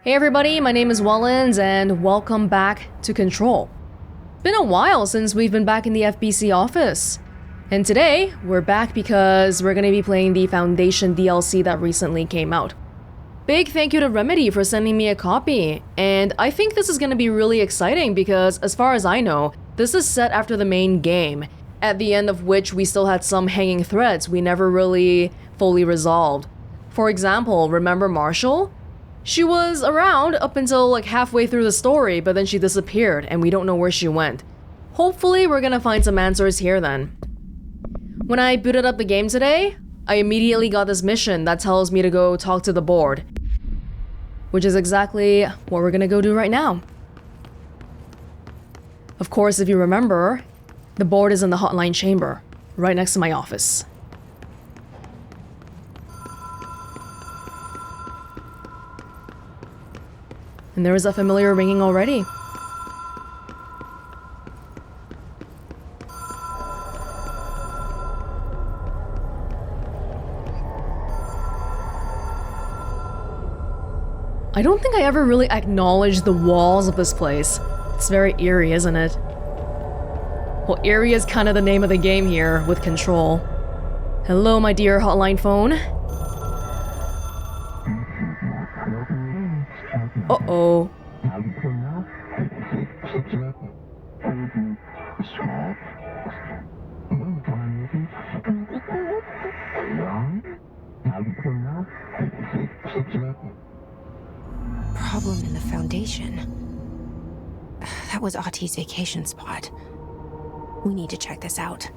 Hey everybody, my name is Welonz and welcome back to Control. Been a while since we've been back in the FBC office. And today, we're back because we're gonna be playing the Foundation DLC that recently came out. Big thank you to Remedy for sending me a copy, and I think this is gonna be really exciting because, as far as I know, this is set after the main game, at the end of which we still had some hanging threads we never really fully resolved. For example, remember Marshall? She was around up until like halfway through the story, but then she disappeared and we don't know where she went. Hopefully we're gonna find some answers here then. When I booted up the game today, I immediately got this mission that tells me to go talk to the board. Which is exactly what we're gonna go do right now. Of course, if you remember, the board is in the hotline chamber, right next to my office. And there is a familiar ringing already. I don't think I ever really acknowledged the walls of this place. It's very eerie, isn't it? Well, eerie is kind of the name of the game here with Control. Hello, my dear hotline phone. Uh-oh. Problem in the Foundation. That was Ahti's vacation spot. We need to check this out.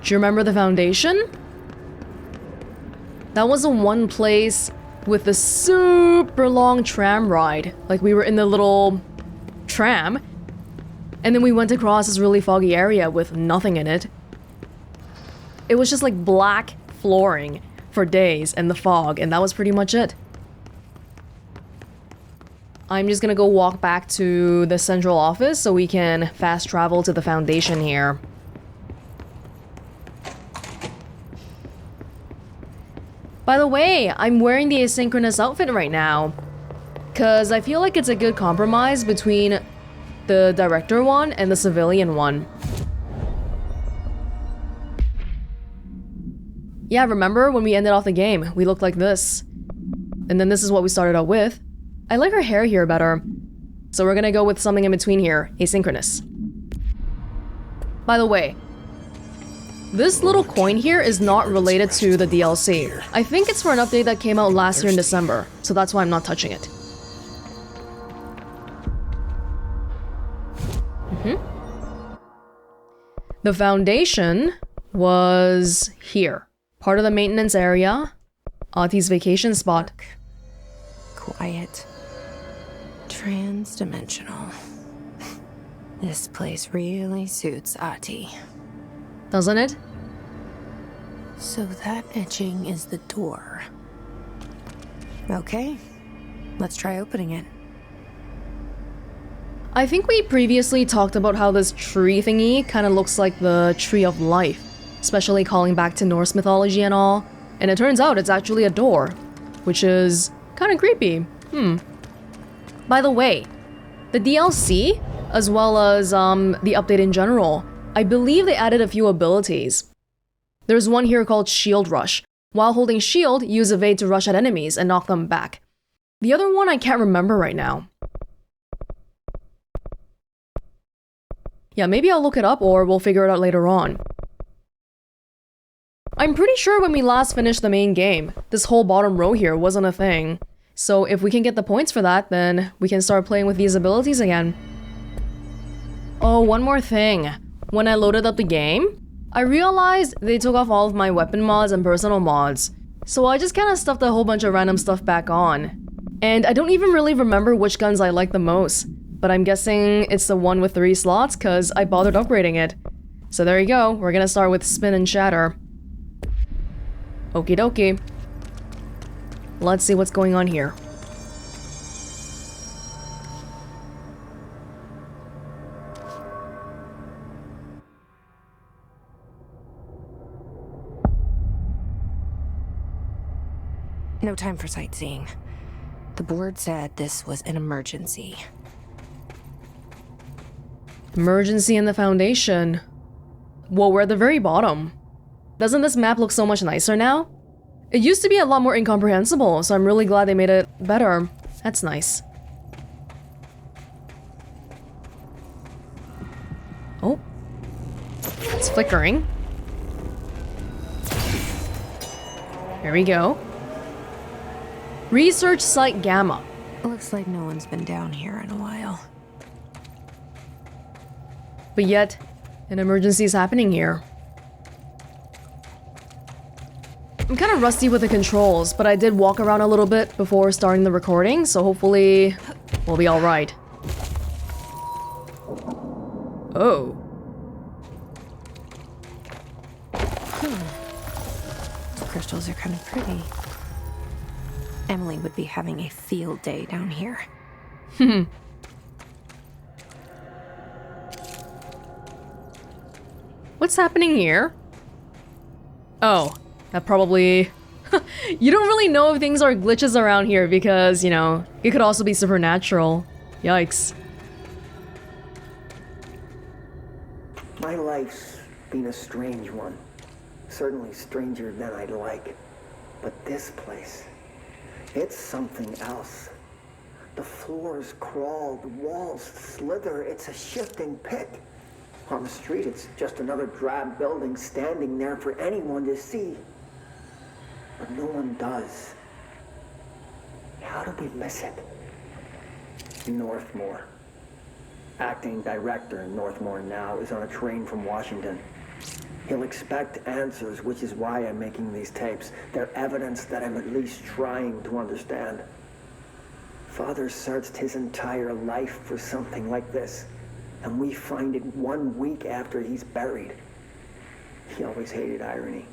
Do you remember the Foundation? That was the one place with the super long tram ride. Like, we were in the little tram, and then we went across this really foggy area with nothing in it. It was just like black flooring for days and the fog, and that was pretty much it. I'm just gonna go walk back to the central office so we can fast travel to the Foundation here. By the way, I'm wearing the asynchronous outfit right now, because I feel like it's a good compromise between the director one and the civilian one. Yeah, remember when we ended off the game, we looked like this. And then this is what we started out with. I like her hair here better, so we're gonna go with something in between here, asynchronous. By the way, this little coin here is not related to the DLC. I think it's for an update that came out last year in December, so that's why I'm not touching it. The Foundation was here. Part of the maintenance area. Ahti's vacation spot. Quiet. Trans-dimensional. This place really suits Ahti. Doesn't it? So that etching is the door. Okay, let's try opening it. I think we previously talked about how this tree thingy kind of looks like the Tree of Life, especially calling back to Norse mythology and all. And it turns out it's actually a door, which is kind of creepy. By the way, the DLC, as well as the update in general, I believe they added a few abilities. There's one here called Shield Rush. While holding shield, use evade to rush at enemies and knock them back. The other one I can't remember right now. Yeah, maybe I'll look it up or we'll figure it out later on. I'm pretty sure when we last finished the main game, this whole bottom row here wasn't a thing. So if we can get the points for that, then we can start playing with these abilities again. Oh, one more thing. When I loaded up the game, I realized they took off all of my weapon mods and personal mods. So I just kind of stuffed a whole bunch of random stuff back on. And I don't even really remember which guns I like the most. But I'm guessing it's the one with 3 slots because I bothered upgrading it. So there you go, we're gonna start with Spin and Shatter. Okie dokie. Let's see what's going on here. No time for sightseeing. The board said this was an emergency. Emergency in the Foundation. Whoa, we're at the very bottom. Doesn't this map look so much nicer now? It used to be a lot more incomprehensible, so I'm really glad they made it better. That's nice. Oh. It's flickering. Here we go. Research Site Gamma. Looks like no one's been down here in a while. But yet, an emergency is happening here. I'm kind of rusty with the controls, but I did walk around a little bit before starting the recording, so hopefully we'll be alright. Oh. The crystals are kind of pretty. Emily would be having a field day down here. What's happening here? Oh, that probably... You don't really know if things are glitches around here because, you know, it could also be supernatural. Yikes. My life's been a strange one. Certainly stranger than I'd like. But this place, it's something else. The floors crawl, the walls slither. It's a shifting pit. On the street, it's just another drab building standing there for anyone to see. But no one does. How do we miss it? Northmore. Acting director in Northmore now is on a train from Washington. He'll expect answers, which is why I'm making these tapes. They're evidence that I'm at least trying to understand. Father searched his entire life for something like this, and we find it 1 week after he's buried. He always hated irony.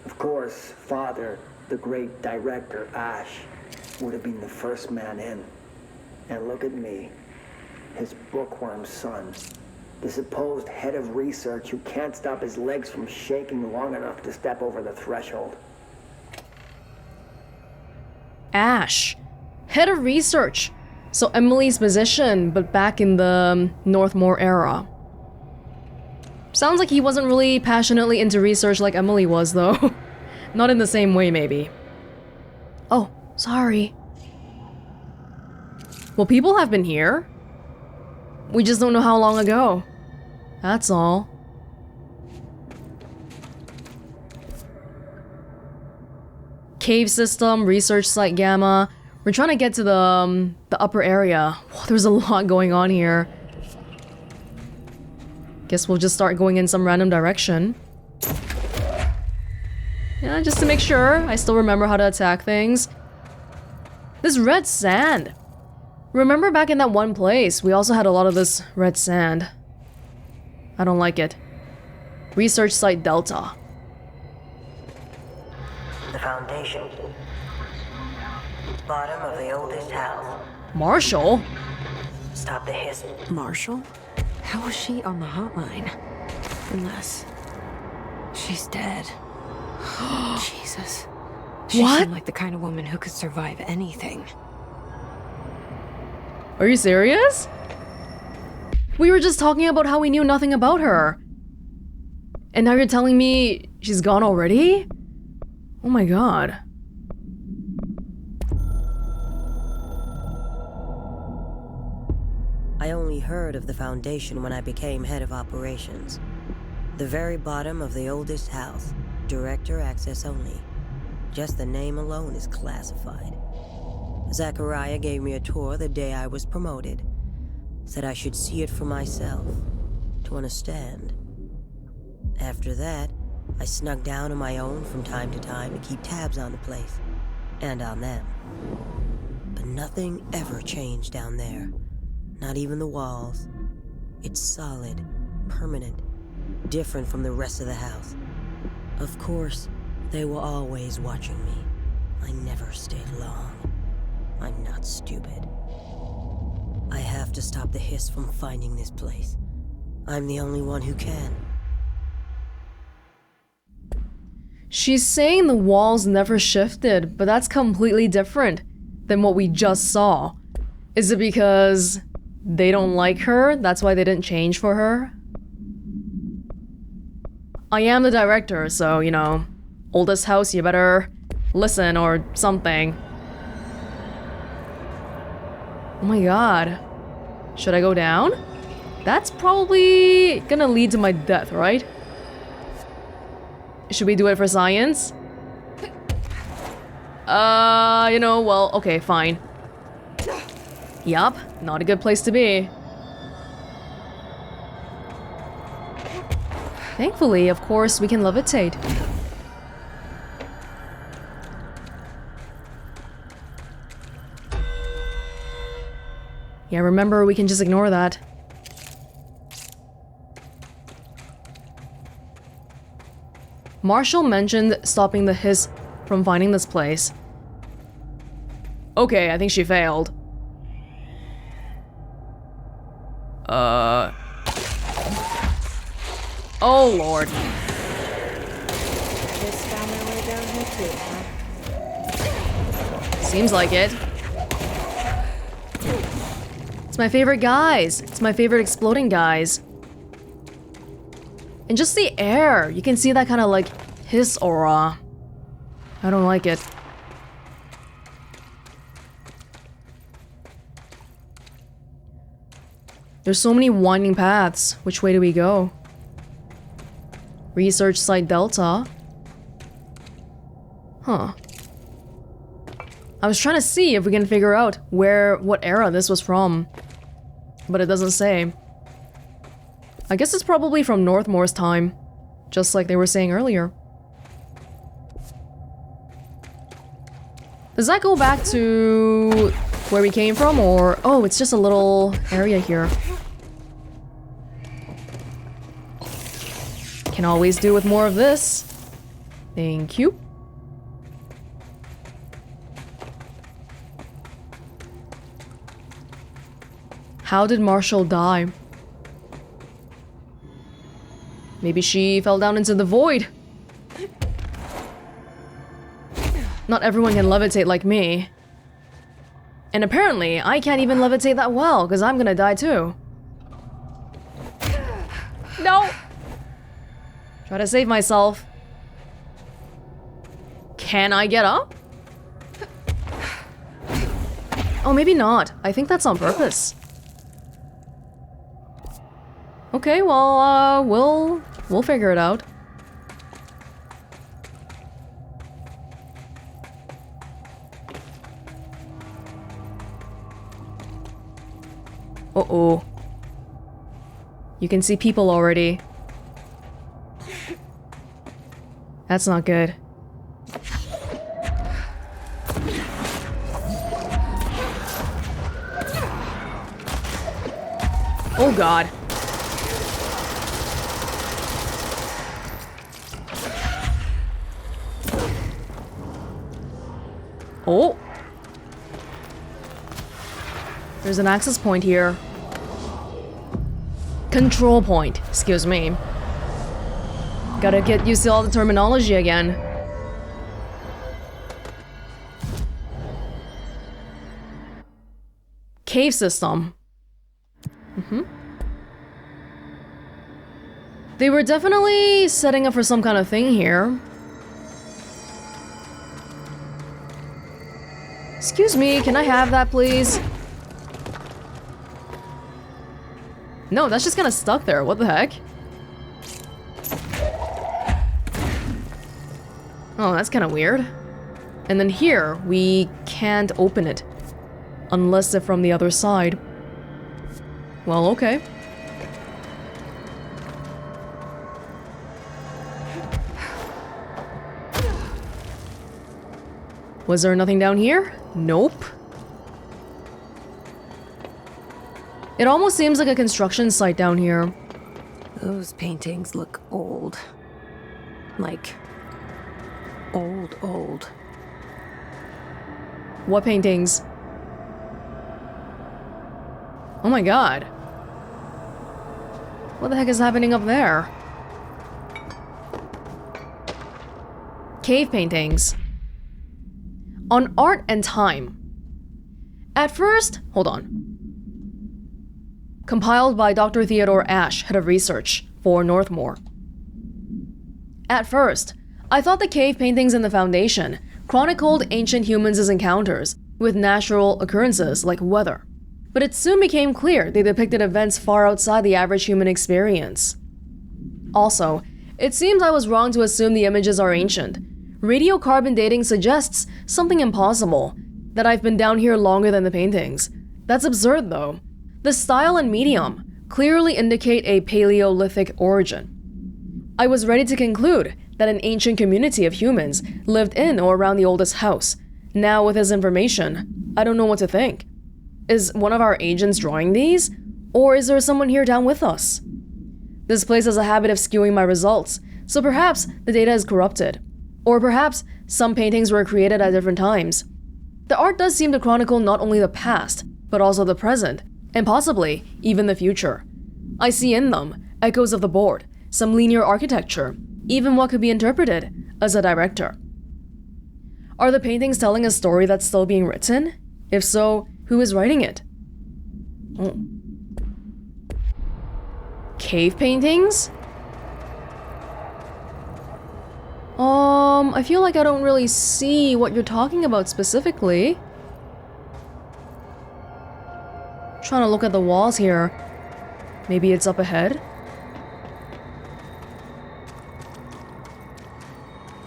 Of course, Father, the great director, Ash, would have been the first man in. And look at me, his bookworm son, the supposed head of research who can't stop his legs from shaking long enough to step over the threshold. Ash, head of research. So Emily's position, but back in the Northmore era. Sounds like he wasn't really passionately into research like Emily was, though. Not in the same way, maybe. Oh, sorry. Well, people have been here. We just don't know how long ago. That's all. Cave system, research site Gamma. We're trying to get to the upper area. Whoa, there's a lot going on here. Guess we'll just start going in some random direction. Yeah, just to make sure I still remember how to attack things. This red sand. Remember back in that one place, we also had a lot of this red sand. I don't like it. Research Site Delta. The Foundation. Bottom of the oldest house. Marshall? Stop the hiss. Marshall? How was she on the hotline? Unless she's dead. Jesus. She What? seemed like the kind of woman who could survive anything. Are you serious? We were just talking about how we knew nothing about her. And now you're telling me she's gone already? Oh my god. I only heard of the Foundation when I became head of operations. The very bottom of the oldest house. Director access only. Just the name alone is classified. Zachariah gave me a tour the day I was promoted. Said I should see it for myself, to understand. After that, I snuck down on my own from time to time to keep tabs on the place, and on them. But nothing ever changed down there. Not even the walls. It's solid, permanent, different from the rest of the house. Of course, they were always watching me. I never stayed long. I'm not stupid. I have to stop the hiss from finding this place. I'm the only one who can. She's saying the walls never shifted, but that's completely different than what we just saw. Is it because they don't like her? That's why they didn't change for her? I am the director, so, you know, oldest house, you better listen or something. Oh my god. Should I go down? That's probably gonna lead to my death, right? Should we do it for science? You know, well, okay, fine. Yup, not a good place to be. Thankfully, of course, we can levitate. Yeah, remember, we can just ignore that. Marshall mentioned stopping the hiss from finding this place. Okay, I think she failed. Oh, Lord. Just found my way down here too, huh? Seems like it. It's my favorite guys. It's my favorite exploding guys. And just the air. You can see that kind of like hiss aura. I don't like it. There's so many winding paths. Which way do we go? Research Site Delta. Huh. I was trying to see if we can figure out what era this was from. But it doesn't say. I guess it's probably from Northmore's time. Just like they were saying earlier. Does that go back to where we came from, or... Oh, it's just a little area here. Can always do with more of this. Thank you. How did Marshall die? Maybe she fell down into the void. Not everyone can levitate like me. And apparently, I can't even levitate that well, because I'm gonna die too. No! Try to save myself. Can I get up? Oh, maybe not. I think that's on purpose. Okay, well, we'll figure it out. Uh-oh. You can see people already. That's not good. Oh god. Oh. There's an access point here. Control point, excuse me. Gotta get used to all the terminology again. Cave system. They were definitely setting up for some kind of thing here. Excuse me, can I have that, please? No, that's just kind of stuck there. What the heck? Oh, that's kind of weird. And then here, we can't open it. Unless they're from the other side. Well, okay. Was there nothing down here? Nope. It almost seems like a construction site down here. Those paintings look old. Like... old. What paintings? Oh my god. What the heck is happening up there? Cave paintings. On art and time. At first, hold on. Compiled by Dr. Theodore Ashe, head of research for Northmore. At first, I thought the cave paintings in the Foundation chronicled ancient humans' encounters with natural occurrences like weather. But it soon became clear they depicted events far outside the average human experience. Also, it seems I was wrong to assume the images are ancient. Radiocarbon dating suggests something impossible, that I've been down here longer than the paintings. That's absurd though. The style and medium clearly indicate a Paleolithic origin. I was ready to conclude that an ancient community of humans lived in or around the oldest house. Now with this information, I don't know what to think. Is one of our agents drawing these? Or is there someone here down with us? This place has a habit of skewing my results, so perhaps the data is corrupted. Or perhaps some paintings were created at different times. The art does seem to chronicle not only the past, but also the present, and possibly even the future. I see in them echoes of the board, some linear architecture, even what could be interpreted as a director. Are the paintings telling a story that's still being written? If so, who is writing it? Oh. Cave paintings? I feel like I don't really see what you're talking about specifically. Trying to look at the walls here. Maybe it's up ahead?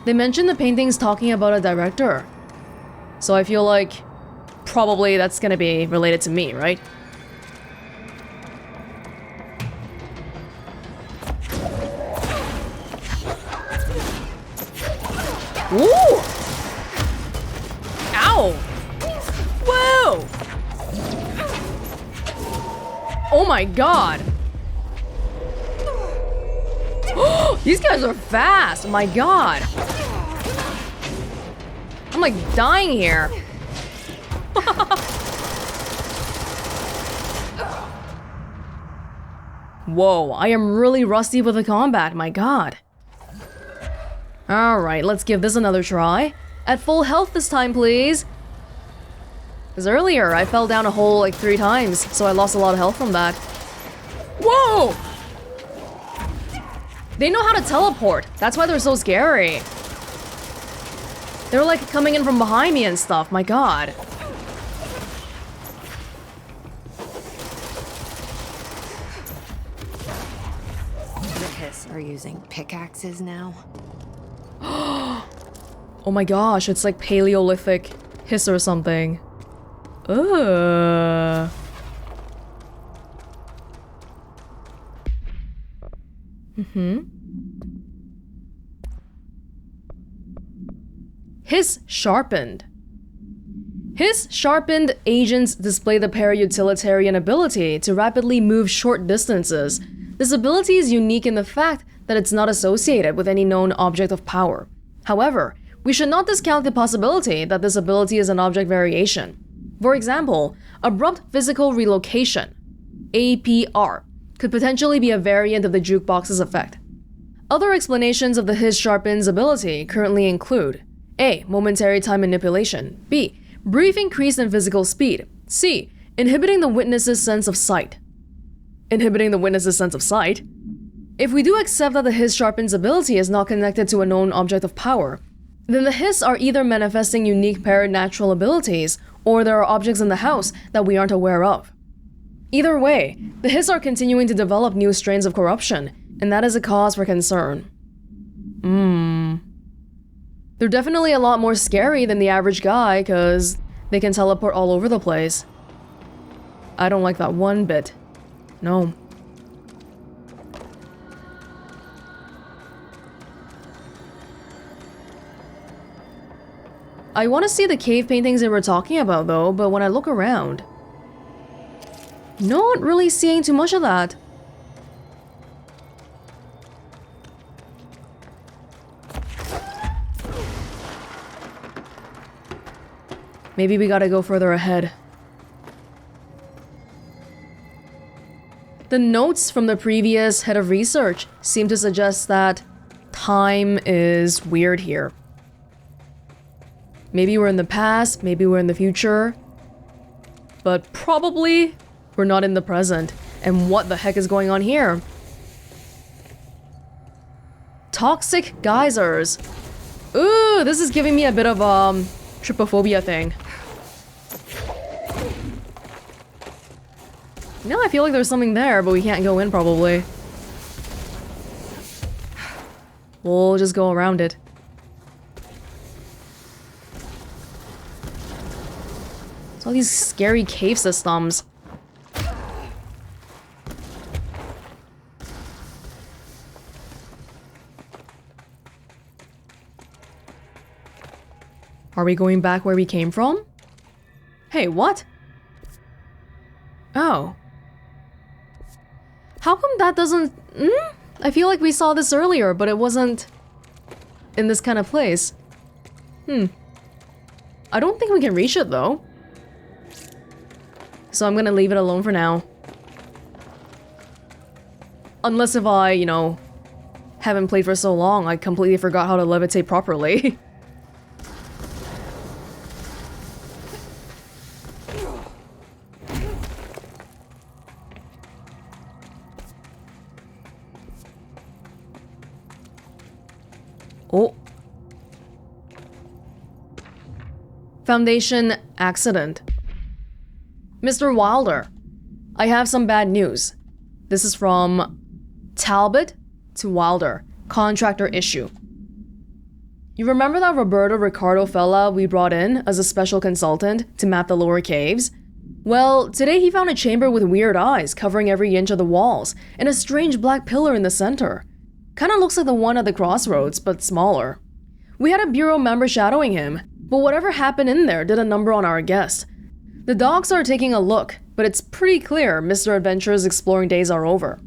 They mentioned the paintings talking about a director. So I feel like probably that's gonna be related to me, right? Ooh! Ow! Whoa! Oh my god! These guys are fast! My god! I'm like dying here. Whoa, I am really rusty with the combat, my god. Alright, let's give this another try. At full health this time, please. Because earlier, I fell down a hole like 3 times, so I lost a lot of health from that. Whoa! They know how to teleport. That's why they're so scary. They're like coming in from behind me and stuff, my god. The Hiss are using pickaxes now. Oh my gosh, it's like Paleolithic Hiss or something. Ugh. Hiss sharpened. Hiss sharpened agents display the para-utilitarian ability to rapidly move short distances. This ability is unique in the fact that it's not associated with any known object of power. However, we should not discount the possibility that this ability is an object variation. For example, abrupt physical relocation, APR, could potentially be a variant of the jukebox's effect. Other explanations of the Hiss Sharpen's ability currently include A. Momentary time manipulation, B. Brief increase in physical speed, C. Inhibiting the witness's sense of sight. Inhibiting the witness's sense of sight? If we do accept that the Hiss Sharpen's ability is not connected to a known object of power, then the Hiss are either manifesting unique paranatural abilities, or there are objects in the house that we aren't aware of. Either way, the Hiss are continuing to develop new strains of corruption, and that is a cause for concern. They're definitely a lot more scary than the average guy, cause they can teleport all over the place. I don't like that one bit. No. I want to see the cave paintings they were talking about though, but when I look around, not really seeing too much of that. Maybe we gotta go further ahead. The notes from the previous head of research seem to suggest that time is weird here. Maybe we're in the past, maybe we're in the future. But probably we're not in the present. And what the heck is going on here? Toxic geysers. Ooh, this is giving me a bit of trypophobia thing. Now I feel like there's something there, but we can't go in probably. We'll just go around it. It's all these scary cave systems. Are we going back where we came from? Hey, what? Oh. How come that doesn't... I feel like we saw this earlier, but it wasn't in this kind of place. I don't think we can reach it, though. So I'm gonna leave it alone for now. Unless if I, you know, haven't played for so long, I completely forgot how to levitate properly. Oh. Foundation accident. Mr. Wilder, I have some bad news. This is from Talbot to Wilder, contractor issue. You remember that Roberto Ricardo fella we brought in as a special consultant to map the lower caves? Well, today he found a chamber with weird eyes covering every inch of the walls and a strange black pillar in the center. Kinda looks like the one at the crossroads, but smaller. We had a bureau member shadowing him, but whatever happened in there did a number on our guest. The dogs are taking a look, but it's pretty clear Mr. Adventure's exploring days are over.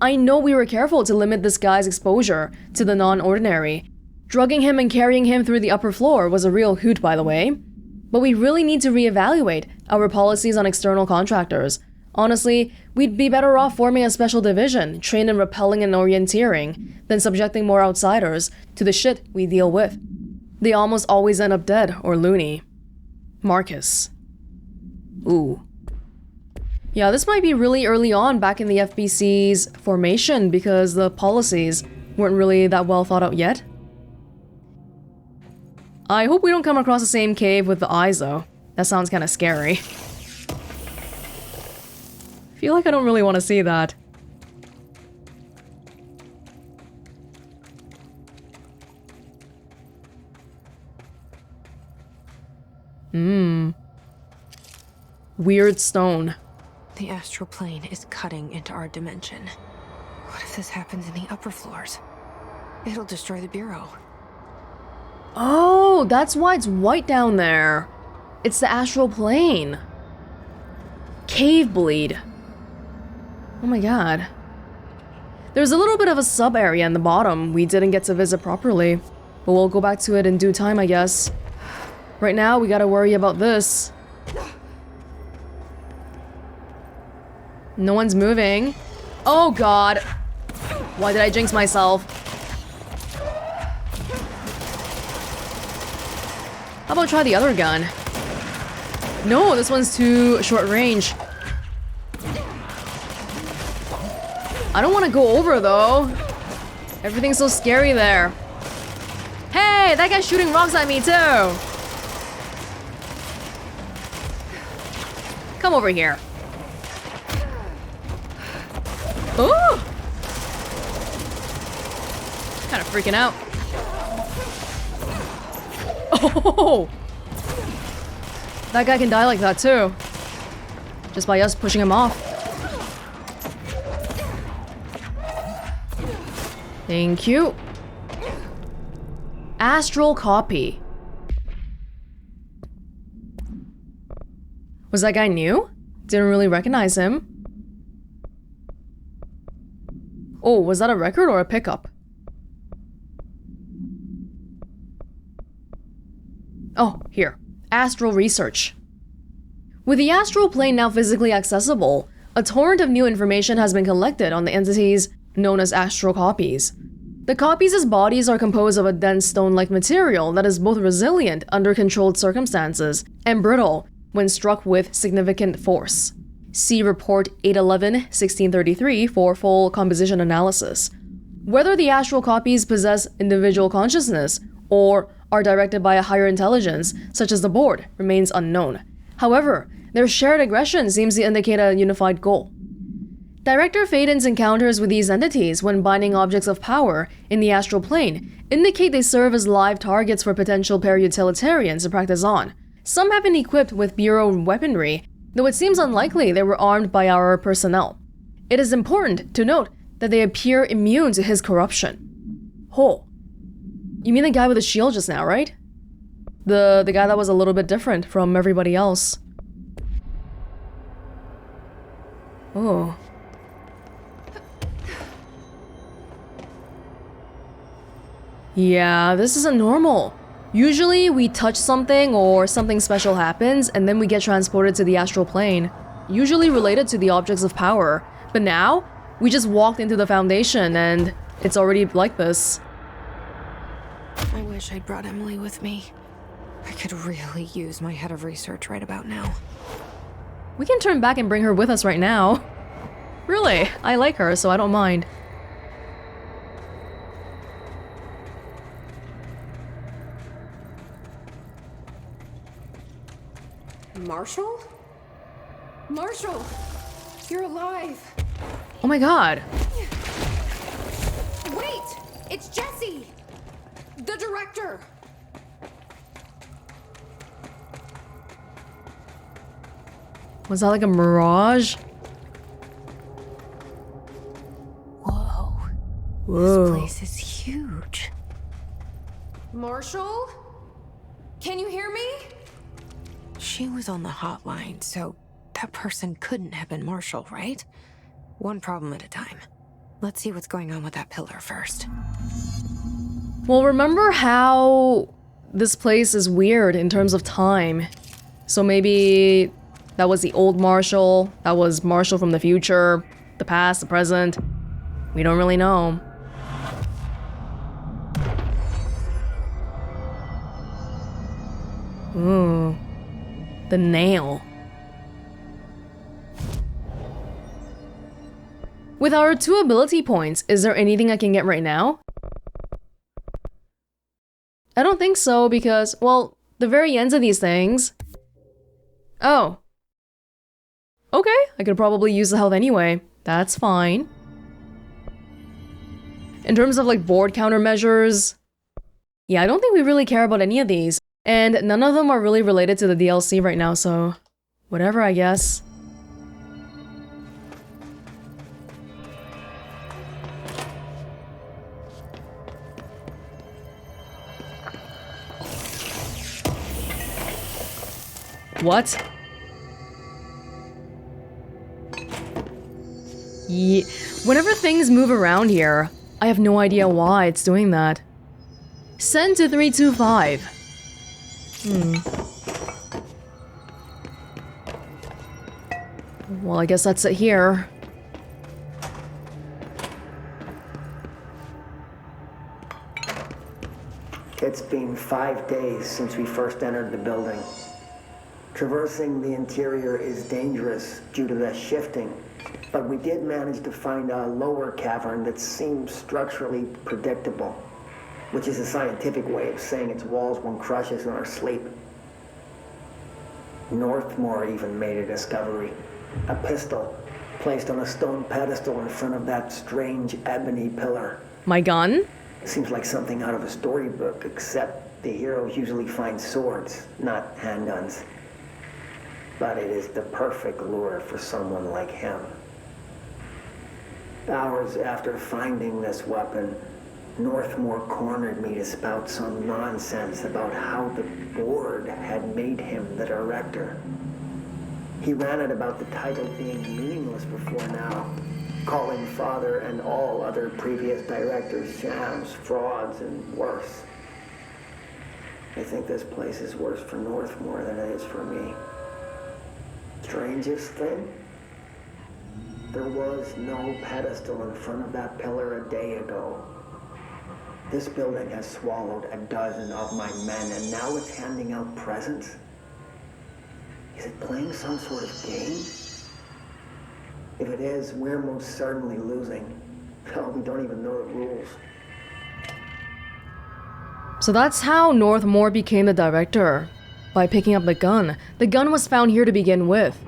I know we were careful to limit this guy's exposure to the non-ordinary. Drugging him and carrying him through the upper floor was a real hoot, by the way. But we really need to reevaluate our policies on external contractors. Honestly, we'd be better off forming a special division, trained in repelling and orienteering, than subjecting more outsiders to the shit we deal with. They almost always end up dead or loony. Marcus. Ooh. Yeah, this might be really early on back in the FBC's formation because the policies weren't really that well thought out yet. I hope we don't come across the same cave with the eyes though. That sounds kind of scary. Feel like I don't really want to see that. Weird stone. The Astral Plane is cutting into our dimension. What if this happens in the upper floors? It'll destroy the bureau. Oh, that's why it's white down there. It's the Astral Plane. Cave bleed. Oh my god. There's a little bit of a sub-area in the bottom we didn't get to visit properly. But we'll go back to it in due time, I guess. Right now, we gotta worry about this. No one's moving. Oh god. Why did I jinx myself? How about try the other gun? No, this one's too short range. I don't want to go over though. Everything's so scary there. Hey, that guy's shooting rocks at me too. Come over here. Ooh! Kind of freaking out. Oh! That guy can die like that too. Just by us pushing him off. Thank you. Astral copy. Was that guy new? Didn't really recognize him. Oh, was that a record or a pickup? Oh, here. Astral Research. With the Astral Plane now physically accessible, a torrent of new information has been collected on the entities known as astral copies. The copies' bodies are composed of a dense stone-like material that is both resilient under controlled circumstances and brittle when struck with significant force. See Report 811-1633 for full composition analysis. Whether the astral copies possess individual consciousness or are directed by a higher intelligence, such as the board, remains unknown. However, their shared aggression seems to indicate a unified goal. Director Faden's encounters with these entities when binding objects of power in the astral plane indicate they serve as live targets for potential para-utilitarians to practice on. Some have been equipped with Bureau weaponry, though it seems unlikely they were armed by our personnel. It is important to note that they appear immune to his corruption. Oh. You mean the guy with the shield just now, right? The guy that was a little bit different from everybody else. Oh. Yeah, this isn't normal. Usually we touch something or something special happens and then we get transported to the astral plane, usually related to the objects of power. But now, we just walked into the Foundation and it's already like this. I wish I'd brought Emily with me. I could really use my head of research right about now. We can turn back and bring her with us right now. Really, I like her, so I don't mind. Marshall? Marshall! You're alive! Oh my god. Wait! It's Jesse! The director! Was that like a mirage? Whoa. Whoa. This place is huge. Marshall? Can you hear me? She was on the hotline, so that person couldn't have been Marshall, right? One problem at a time. Let's see what's going on with that pillar first. Well, remember how this place is weird in terms of time? So maybe that was the old Marshall, that was Marshall from the future, the past, the present. We don't really know. Ooh. The nail. With our 2 ability points, is there anything I can get right now? I don't think so because, well, the very ends of these things. Oh. Okay, I could probably use the health anyway. That's fine. In terms of like board countermeasures, yeah, I don't think we really care about any of these. And none of them are really related to the DLC right now, so whatever, I guess. What? Yeah. Whenever things move around here, I have no idea why it's doing that. Send to 325. Well, I guess that's it here. It's been 5 days since we first entered the building. Traversing the interior is dangerous due to the shifting, but we did manage to find a lower cavern that seems structurally predictable, which is a scientific way of saying its walls won't crush us in our sleep. Northmore even made a discovery. A pistol placed on a stone pedestal in front of that strange ebony pillar. My gun? Seems like something out of a storybook, except the heroes usually find swords, not handguns. But it is the perfect lure for someone like him. Hours after finding this weapon, Northmore cornered me to spout some nonsense about how the board had made him the director. He ran it about the title being meaningless before now, calling Father and all other previous directors shams, frauds, and worse. I think this place is worse for Northmore than it is for me. Strangest thing? There was no pedestal in front of that pillar a day ago. This building has swallowed a dozen of my men, and now it's handing out presents? Is it playing some sort of game? If it is, we're most certainly losing. Hell, we don't even know the rules. So that's how Northmore became the director. By picking up the gun. The gun was found here to begin with.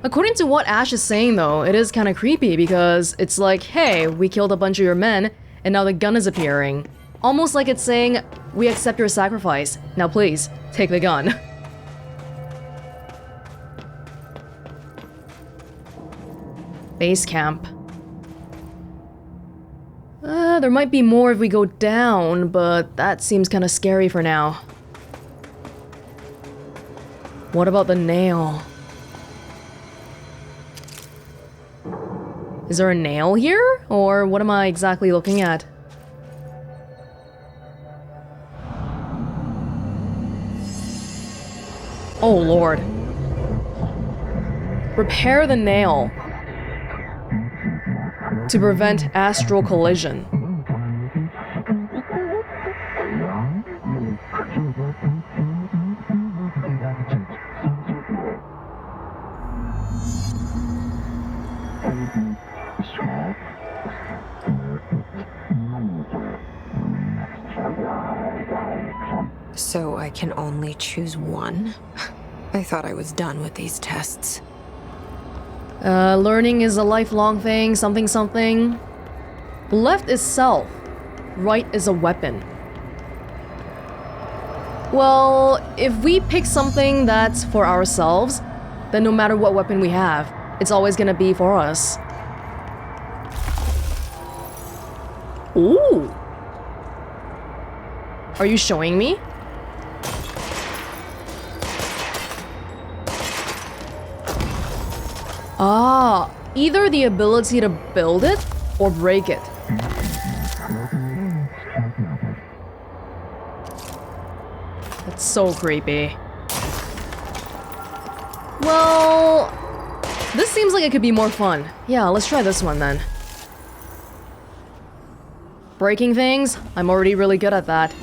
According to what Ash is saying though, it is kind of creepy because it's like, hey, we killed a bunch of your men, and now the gun is appearing. Almost like it's saying, we accept your sacrifice. Now please, take the gun. Base camp. There might be more if we go down, but that seems kind of scary for now. What about the nail? Is there a nail here? Or what am I exactly looking at? Oh lord. Repair the nail to prevent astral collision. So I can only choose one? I thought I was done with these tests. Learning is a lifelong thing, something something. Left is self, right is a weapon. Well, if we pick something that's for ourselves, then no matter what weapon we have, it's always gonna be for us. Ooh! Are you showing me? Ah, either the ability to build it or break it. That's so creepy. Well, this seems like it could be more fun. Yeah, let's try this one then. Breaking things? I'm already really good at that.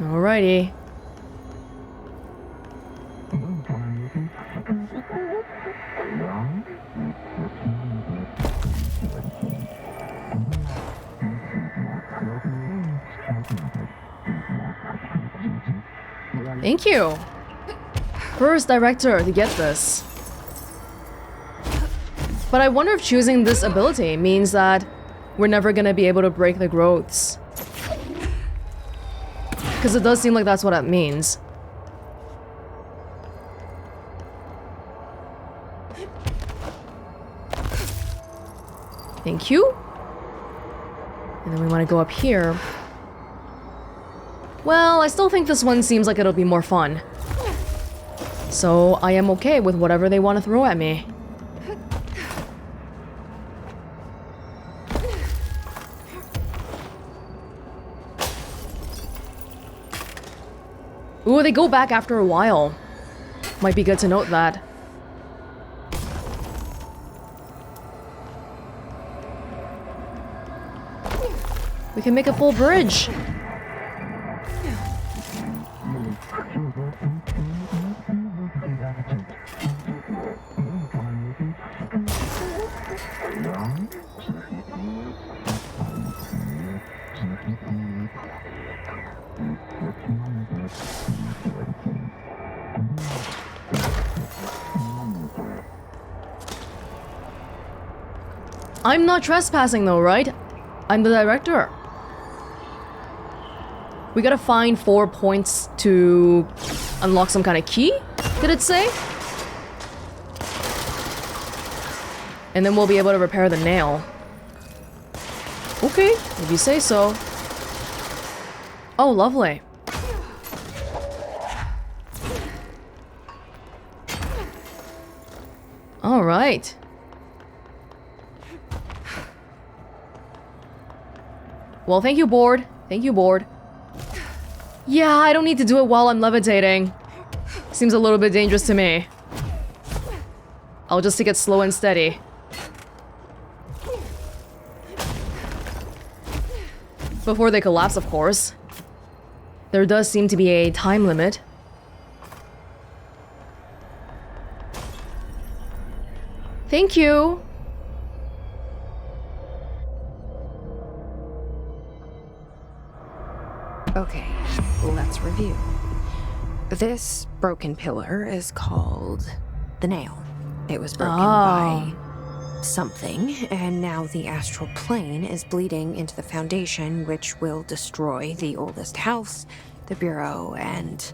Alrighty. Thank you. First director to get this. But I wonder if choosing this ability means that we're never gonna be able to break the growths. Because it does seem like that's what that means. Thank you. And then we want to go up here. Well, I still think this one seems like it'll be more fun. So I am okay with whatever they want to throw at me. Ooh, they go back after a while. Might be good to note that. We can make a full bridge. I'm not trespassing though, right? I'm the director. We gotta find 4 points to unlock some kind of key, did it say? And then we'll be able to repair the nail. Okay, if you say so. Oh, lovely. All right. Well, thank you, board. Thank you, board. Yeah, I don't need to do it while I'm levitating. Seems a little bit dangerous to me. I'll just take it slow and steady. Before they collapse, of course. There does seem to be a time limit. Thank you. Okay, let's review. This broken pillar is called the nail. It was broken by something, and now the astral plane is bleeding into the foundation, which will destroy the oldest house, the bureau, and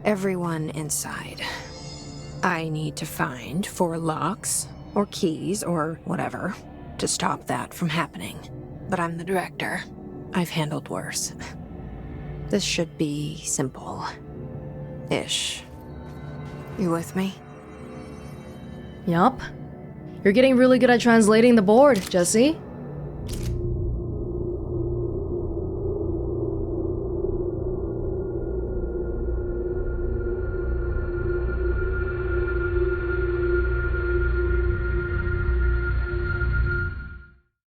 everyone inside. I need to find 4 locks, or keys, or whatever, to stop that from happening. But I'm the director. I've handled worse. This should be simple-ish. You with me? Yup. You're getting really good at translating the board, Jesse.